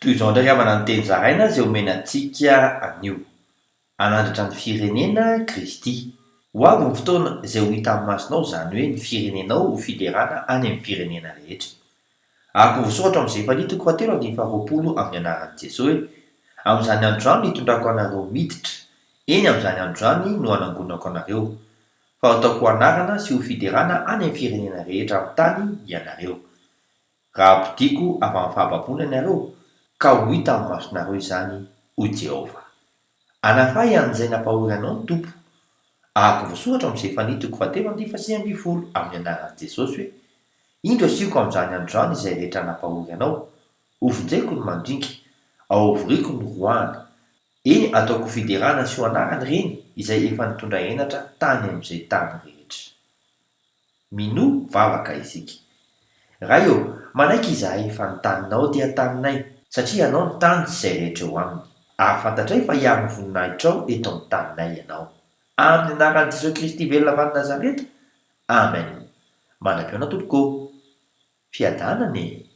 Toy izao ndraika manano teny zaraina izay omenantsika anio. Hanandratra ny firenena Kristy. Ho avy ny fotoana izay ho hita amin'ny masonao izany hoe ny firenenao ho fiderana any amin'ny firenena rehetra. Araka voasoratra amin'izay efa nitako fatelo andiny faharoapolo amin'ny anaran'i Jesosy hoe amin'izany androany hitondrako anareo miditra, eny amin'izany androany no hanangonako anareo, fa ataoko anarana sy ho fiderana any amin'ny firenena rehetra amin'ny tany ianareo. Raha ampidiko avy amin'ny fahababony ianareo, ka ho hita amin'ny masonareo izany ho Jehovah. Anafay an'izay nampahory anao ny Tompo. Araka voasoratra amin'izay efa nitako fatelo andiny faha-30 amin'ny anaran'i Jesosy hoe indro asiako amin'izany androany izay rehetra nampahory anao, hovinjaiko ny mandringa, ahoriko ny roahana. Eny ataoko fiderana sy ho anarany ireny izay efa nitondra henatra tany amin'izay tany rehetra. Mino vavaka isika. Raha eo, manaiky izahay fa ny taninao dia taninay, satria ianao ny tany izay rehetra eo aminy. Ary fantatray fa hiaro ny voninahitrao eto amin'ny taninay ianao. Amin'ny anaran'i Jesosy Kristy velona avy any Nazareta. Amen. Manam-peona tompoko. Fiadanane.